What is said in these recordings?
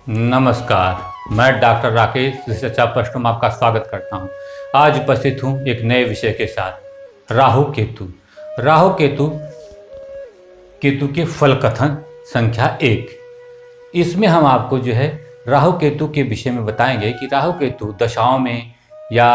नमस्कार, मैं doctor Rakesh research प्रश्न में आपका स्वागत करता हूं। आज उपस्थित हूं एक नए विषय के साथ, राहु केतु। राहु केतु के फल कथन संख्या 1। इसमें हम आपको जो है राहु केतु के विषय में बताएंगे कि राहु केतु दशाओं में या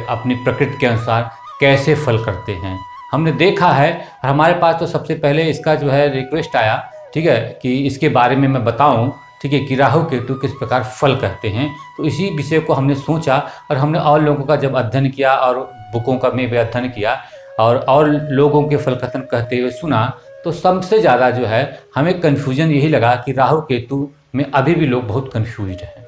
अपनी प्रकृति के अनुसार कैसे फल करते हैं। हमने देखा है, हमारे पास तो सबसे पहले इसका जो है रिक्वेस्ट आया कि इसके बारे में मैं बताऊं कि राहु केतु किस प्रकार फल करते हैं। तो इसी विषय को हमने सोचा और हमने और लोगों का जब अध्ययन किया और बुकों का में भी अध्ययन किया और लोगों के फल कथन कहते हुए सुना, तो सबसे ज़्यादा जो है हमें कन्फ्यूजन यही लगा कि राहु केतु में अभी भी लोग बहुत कन्फ्यूज्ड हैं।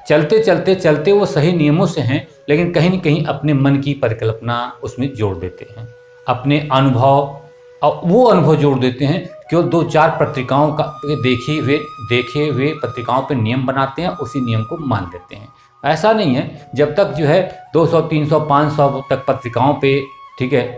चलते वो सही नियमों से हैं, लेकिन कहीं न कहीं अपने मन की परिकल्पना उसमें जोड़ देते हैं, अपने अनुभव और वो अनुभव जोड़ देते हैं। केवल 2-4 पत्रिकाओं का देखे हुए पत्रिकाओं पे नियम बनाते हैं, उसी नियम को मान लेते हैं। ऐसा नहीं है। जब तक जो है 200, 300, 500 तक पत्रिकाओं पे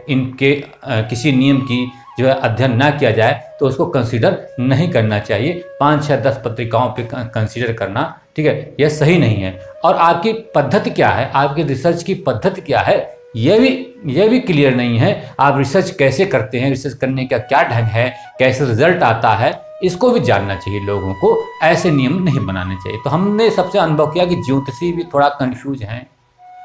इनके किसी नियम की जो है अध्ययन ना किया जाए तो उसको कंसीडर नहीं करना चाहिए। 5, 6, 10 पत्रिकाओं पे कंसीडर करना यह सही नहीं है। और आपकी पद्धति क्या है, आपकी रिसर्च की पद्धति क्या है, यह भी क्लियर नहीं है। आप रिसर्च कैसे करते हैं, रिसर्च करने का क्या ढंग है, कैसे रिजल्ट आता है, इसको भी जानना चाहिए लोगों को। ऐसे नियम नहीं बनाने चाहिए। तो हमने सबसे अनुभव किया कि ज्योतिषी भी थोड़ा कंफ्यूज हैं,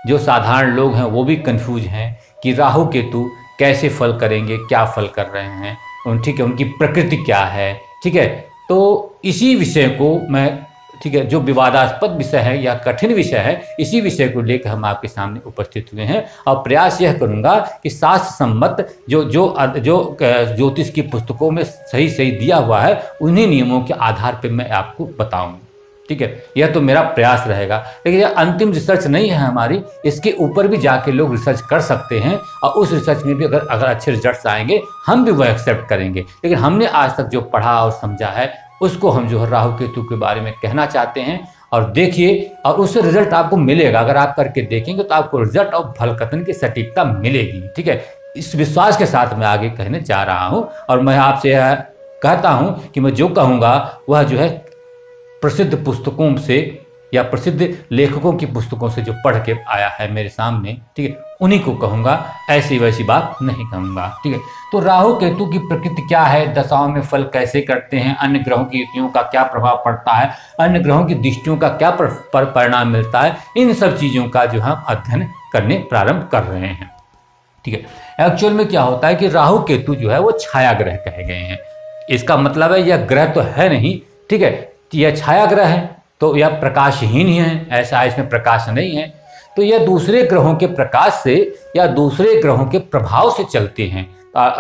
जो साधारण लोग हैं वो भी कंफ्यूज हैं कि राहु केतु कैसे फल करेंगे, क्या फल कर रहे हैं, उनकी प्रकृति क्या है। तो इसी विषय को मैं जो विवादास्पद विषय है या कठिन विषय है, इसी विषय को लेकर हम आपके सामने उपस्थित हुए हैं और प्रयास यह करूंगा कि शास्त्र सम्मत जो ज्योतिष की पुस्तकों में सही दिया हुआ है, उन्हीं नियमों के आधार पर मैं आपको बताऊं। यह तो मेरा प्रयास रहेगा, लेकिन यह अंतिम रिसर्च नहीं है हमारी। इसके ऊपर भी जाके लोग रिसर्च कर सकते हैं और उस रिसर्च में भी अगर अच्छे रिजल्ट्स आएंगे, हम भी वो एक्सेप्ट करेंगे। लेकिन हमने आज तक जो पढ़ा और समझा है, उसको हम जो है राहु केतु के बारे में कहना चाहते हैं। और देखिए, और उससे रिजल्ट आपको मिलेगा। अगर आप करके देखेंगे तो आपको रिजल्ट और फल कथन की सटीकता मिलेगी। इस विश्वास के साथ मैं आगे कहने जा रहा हूँ और मैं आपसे यह कहता हूँ कि मैं जो कहूँगा वह जो है प्रसिद्ध पुस्तकों से या प्रसिद्ध लेखकों की पुस्तकों से जो पढ़ के आया है मेरे सामने, उन्हीं को कहूँगा, ऐसी वैसी बात नहीं कहूँगा। तो राहु केतु की प्रकृति क्या है, दशाओं में फल कैसे करते हैं, अन्य ग्रहों की युतियों का क्या प्रभाव पड़ता है, अन्य ग्रहों की दृष्टियों का क्या परिणाम मिलता है, इन सब चीज़ों का जो हम अध्ययन करने प्रारंभ कर रहे हैं। एक्चुअल में क्या होता है कि राहु केतु जो है वो छाया ग्रह कहे गए हैं। इसका मतलब है यह ग्रह तो है नहीं, यह छाया ग्रह है, तो यह प्रकाशहीन ही है, ऐसा इसमें प्रकाश नहीं है। तो यह दूसरे ग्रहों के प्रकाश से या दूसरे ग्रहों के प्रभाव से चलते हैं।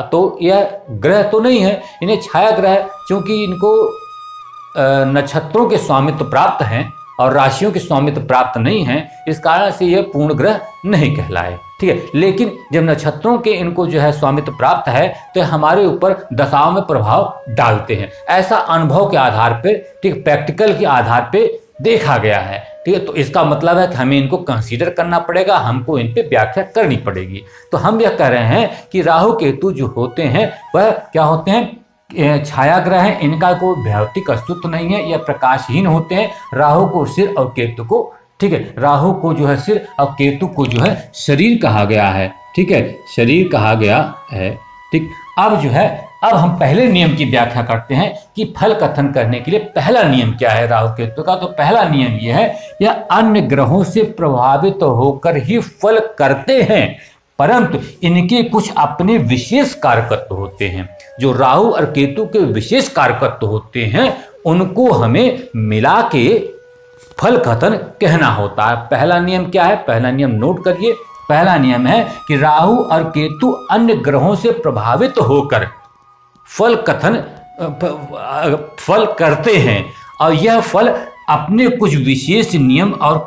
तो यह ग्रह तो नहीं है, इन्हें छाया ग्रह, क्योंकि इनको नक्षत्रों के स्वामित्व प्राप्त हैं और राशियों के स्वामित्व प्राप्त नहीं है, इस कारण से यह पूर्ण ग्रह नहीं कहलाए। लेकिन जब नक्षत्रों के इनको जो है स्वामित्व प्राप्त है तो हमारे ऊपर दशाओं में प्रभाव डालते हैं। ऐसा अनुभव के आधार पर, प्रैक्टिकल के आधार पे देखा गया है। तो इसका मतलब है कि हमें इनको कंसीडर करना पड़ेगा, हमको इन पे व्याख्या करनी पड़ेगी। तो हम यह कह रहे हैं कि राहु केतु जो होते हैं वह क्या होते हैं, छाया ग्रह हैं, इनका कोई भौतिक अस्तित्व नहीं है, यह प्रकाशहीन होते हैं। राहु को सिर और केतु को राहु को जो है सिर और केतु को जो है शरीर कहा गया है। शरीर कहा गया है। अब हम पहले नियम की व्याख्या करते हैं कि फल कथन करने के लिए पहला नियम क्या है राहु केतु का। तो पहला नियम यह है, यह अन्य ग्रहों से प्रभावित होकर ही फल करते हैं, परंतु इनके कुछ अपने विशेष कारकत्व होते हैं। जो राहु और केतु के विशेष कारकत्व होते हैं, उनको हमें मिला के फल कथन कहना होता है। पहला नियम क्या है, पहला नियम नोट करिए। पहला नियम है कि राहु और केतु अन्य ग्रहों से प्रभावित होकर फल करते हैं और यह फल अपने कुछ विशेष नियम और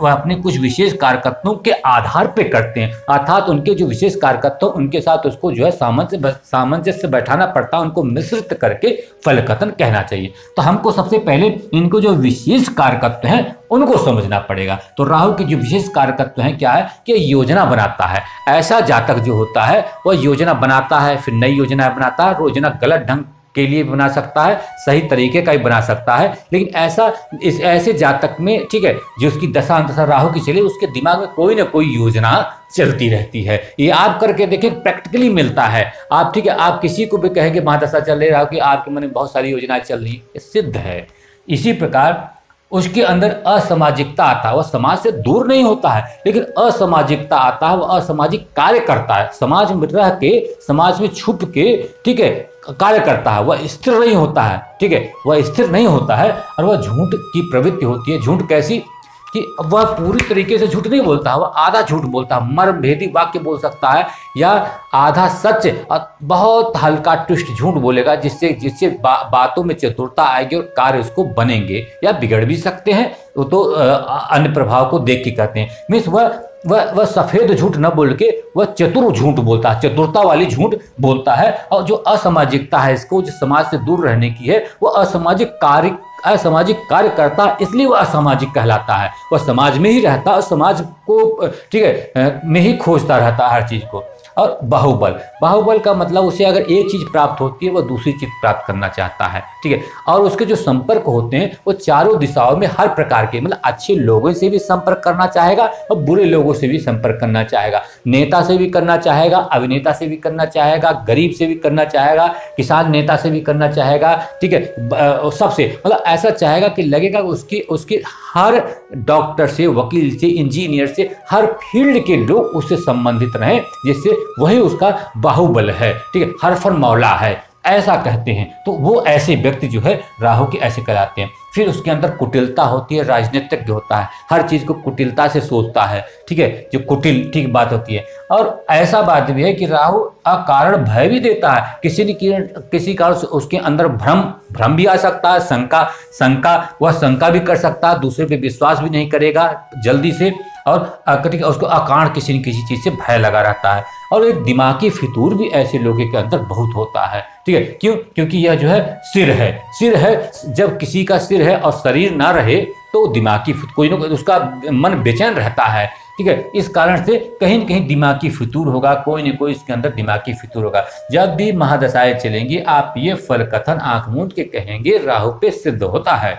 अपने कुछ विशेष कारकत्वों के आधार पे करते हैं। अर्थात उनके जो विशेष कारकत्व, उनके साथ उसको जो है सामंजस्य बैठाना पड़ता है, उनको मिश्रित करके फल कथन कहना चाहिए। तो हमको सबसे पहले इनको जो विशेष कारकत्व हैं उनको समझना पड़ेगा। तो राहु के जो विशेष कारकत्व हैं क्या है कि योजना बनाता है। ऐसा जातक जो होता है वह योजना बनाता है, फिर नई योजना बनाता है, योजना गलत ढंग के लिए बना सकता है, सही तरीके का भी बना सकता है। लेकिन ऐसे जातक में, ठीक है, जो उसकी दशा अंतशा राहु की चले, उसके दिमाग में कोई ना कोई योजना चलती रहती है। ये आप करके देखें, प्रैक्टिकली मिलता है। आप, ठीक है, आप किसी को भी कहेंगे महादशा चल रही, राहु की, आपके मन में बहुत सारी योजनाएं चल रही, ये सिद्ध है। इसी प्रकार उसके अंदर असामाजिकता आता है, वह समाज से दूर नहीं होता है, लेकिन असामाजिकता आता है, वह असामाजिक कार्य करता है, समाज में रह के, समाज में छुप के, ठीक है, कार्य करता है। वह स्थिर नहीं होता है, ठीक है, वह स्थिर नहीं होता है, और वह झूठ की प्रवृत्ति होती है। झूठ कैसी कि वह पूरी तरीके से झूठ नहीं बोलता है, वह आधा झूठ बोलता है, मर्मभेदी वाक्य बोल सकता है, या आधा सच और बहुत हल्का ट्विस्ट झूठ बोलेगा, जिससे बातों में चतुरता आएगी और कार्य उसको बनेंगे, या बिगड़ भी सकते हैं। वो तो अन्य प्रभाव को देख के कहते हैं। मीन्स वह सफेद झूठ न बोल के वह चतुर झूठ बोलता है, चतुरता वाली झूठ बोलता है। और जो असामाजिकता है, इसको जो समाज से दूर रहने की है, वह असामाजिक कार्य करता है, इसलिए वह असामाजिक कहलाता है। वह समाज में ही रहता है, समाज को, ठीक है, में ही खोजता रहता है हर चीज को। और बाहुबल का मतलब, उसे अगर एक चीज प्राप्त होती है, वह दूसरी चीज प्राप्त करना चाहता है, ठीक है। और उसके जो संपर्क होते हैं, वो चारों दिशाओं में हर प्रकार के, मतलब अच्छे लोगों से भी संपर्क करना चाहेगा और बुरे लोगों से भी संपर्क करना चाहेगा, नेता से भी करना चाहेगा, अभिनेता से भी करना चाहेगा, गरीब से भी करना चाहेगा, किसान नेता से भी करना चाहेगा, ठीक है, सबसे, मतलब ऐसा चाहेगा कि लगेगा उसके हर डॉक्टर से, वकील से, इंजीनियर से, हर फील्ड के लोग उससे संबंधित रहें, जिससे वही उसका बाहुबल है, ठीक है, हरफन मौला है, ऐसा कहते हैं। तो वो ऐसे व्यक्ति जो है राहु के ऐसे कहलाते हैं। फिर उसके अंदर कुटिलता होती है, राजनीतिज्ञ होता है, हर चीज को कुटिलता से सोचता है, ठीक है, जो कुटिल, ठीक बात होती है। और ऐसा बात भी है कि राहु अकारण भय भी देता है, किसी कारण से उसके अंदर भ्रम भी आ सकता है, वह शंका भी कर सकता है, दूसरे पे विश्वास भी नहीं करेगा जल्दी से, और उसको अकारण किसी न किसी चीज से भय लगा रहता है। और एक दिमागी फितूर भी ऐसे लोगों के अंदर बहुत होता है, ठीक है। क्यों? क्योंकि यह जो है सिर है, जब किसी का सिर है और शरीर ना रहे तो दिमागी कोई ना कोई उसका मन बेचैन रहता है, ठीक है। इस कारण से कहीं न कहीं दिमागी फितूर होगा, कोई न कोई इसके अंदर दिमागी फितूर होगा। जब भी महादशाएं चलेंगी, आप ये फल कथन आंख मूंद के कहेंगे, राहु पे सिद्ध होता है,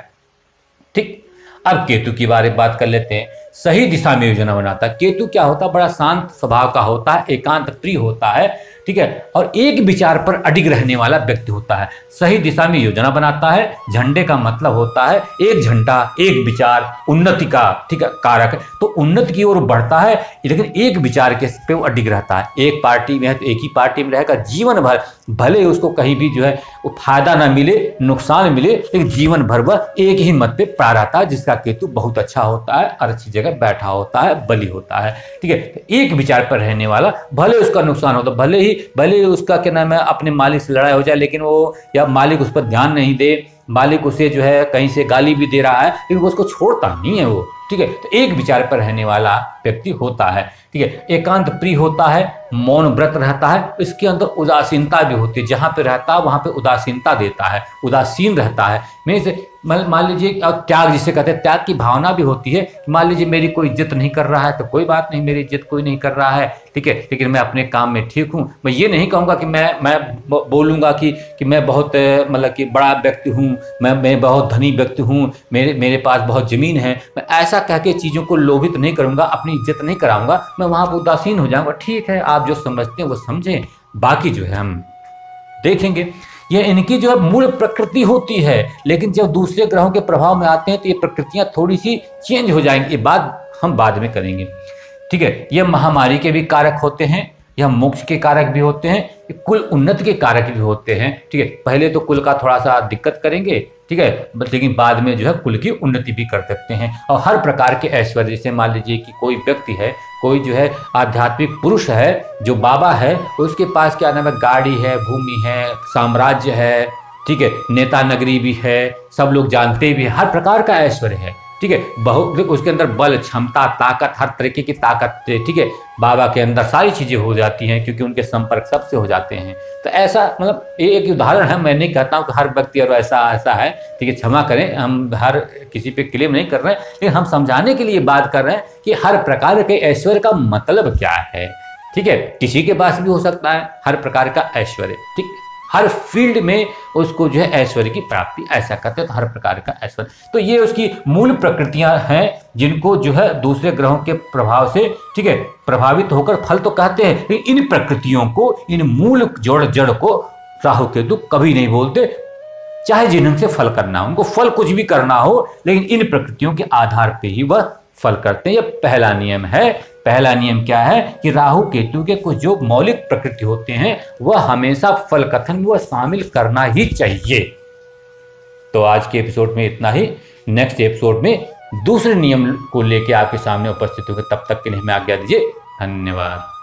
ठीक। अब केतु की बात कर लेते हैं। सही दिशा में योजना बनाता है। केतु क्या होता है? बड़ा शांत स्वभाव का होता है, एकांत प्रिय होता है, ठीक है, और एक विचार पर अडिग रहने वाला व्यक्ति होता है। सही दिशा में योजना बनाता है। झंडे का मतलब होता है एक झंडा, एक विचार, उन्नति का, ठीक है, कारक। तो उन्नति की ओर बढ़ता है, लेकिन एक विचार के पे वो अडिग रहता है। एक पार्टी में है तो एक ही पार्टी में रहेगा जीवन भर, भले उसको कहीं भी जो है वो फायदा ना मिले, नुकसान मिले, लेकिन जीवन भर वह एक ही मत पे पड़ा रहता है, जिसका केतु बहुत अच्छा होता है और अच्छी जगह बैठा होता है, बली होता है, ठीक है। एक विचार पर रहने वाला, भले उसका नुकसान होता, भले ही उसका क्या नाम है, अपने मालिक से लड़ाई हो जाए, लेकिन वो, या मालिक उस पर ध्यान नहीं दे, मालिक उसे जो है कहीं से गाली भी दे रहा है, लेकिन वो उसको छोड़ता नहीं है वो, ठीक है। तो एक विचार पर रहने वाला व्यक्ति होता है, ठीक है। एकांत प्रिय होता है, मौन व्रत रहता है, इसके अंदर उदासीनता भी होती है, जहां पे रहता है वहां पे उदासीनता देता है, उदासीन रहता है। मान लीजिए त्याग जिसे कहते हैं, त्याग की भावना भी होती है। मान लीजिए मेरी कोई इज्जत नहीं कर रहा है तो कोई बात नहीं, मेरी इज्जत कोई नहीं कर रहा है, ठीक है, लेकिन मैं अपने काम में ठीक हूँ। मैं ये नहीं कहूँगा कि मैं बोलूँगा कि मैं बहुत मतलब कि बड़ा व्यक्ति हूँ, मैं बहुत धनी व्यक्ति हूँ, मेरे पास बहुत ज़मीन है। मैं ऐसा कह के चीज़ों को लोभित नहीं करूँगा, अपनी इज्जत नहीं कराऊँगा, मैं वहाँ पर उदासीन हो जाऊँगा। ठीक है, आप जो समझते हैं वो समझें, बाकी जो है हम देखेंगे। ये इनकी जो है मूल प्रकृति होती है, लेकिन जब दूसरे ग्रहों के प्रभाव में आते हैं तो ये प्रकृतियां थोड़ी सी चेंज हो जाएंगी। ये बात हम बाद में करेंगे, ठीक है। ये महामारी के भी कारक होते हैं, यह मोक्ष के कारक भी होते हैं, कुल उन्नति के कारक भी होते हैं, ठीक है। पहले तो कुल का थोड़ा सा दिक्कत करेंगे, ठीक है, लेकिन बाद में जो है कुल की उन्नति भी कर सकते हैं। और हर प्रकार के ऐश्वर्य, जैसे मान लीजिए कि कोई व्यक्ति है, कोई जो है आध्यात्मिक पुरुष है, जो बाबा है, उसके पास क्या नाम है, गाड़ी है, भूमि है, साम्राज्य है, ठीक है, नेता नगरी भी है, सब लोग जानते भी, हर प्रकार का ऐश्वर्य है, ठीक है। बहुत उसके अंदर बल, क्षमता, ताकत, हर तरीके की ताकत, ठीक है, बाबा के अंदर सारी चीजें हो जाती हैं, क्योंकि उनके संपर्क सबसे हो जाते हैं। तो ऐसा, मतलब ये एक उदाहरण है, मैं नहीं कहता हूँ कि हर व्यक्ति और ऐसा है, ठीक है, क्षमा करें, हम हर किसी पे क्लेम नहीं कर रहे हैं, लेकिन हम समझाने के लिए बात कर रहे हैं कि हर प्रकार के ऐश्वर्य का मतलब क्या है, ठीक है। किसी के पास भी हो सकता है हर प्रकार का ऐश्वर्य, ठीक। हर फील्ड में उसको जो है ऐश्वर्य की प्राप्ति, ऐसा कहते हैं, तो हर प्रकार का ऐश्वर्य। तो ये उसकी मूल प्रकृतियां हैं जिनको जो है दूसरे ग्रहों के प्रभाव से, ठीक है, प्रभावित होकर फल तो कहते हैं, लेकिन इन प्रकृतियों को, इन मूल जड़ को राहु केतु कभी नहीं बोलते, चाहे जिनसे फल करना हो, उनको फल कुछ भी करना हो, लेकिन इन प्रकृतियों के आधार पर ही वह फल करते हैं। यह पहला नियम है। पहला नियम क्या है कि राहु केतु के कुछ जो मौलिक प्रकृति होते हैं वह हमेशा फल कथन में वह शामिल करना ही चाहिए। तो आज के एपिसोड में इतना ही। नेक्स्ट एपिसोड में दूसरे नियम को लेकर आपके सामने उपस्थित होंगे। तब तक के लिए हमें आज्ञा दीजिए। धन्यवाद।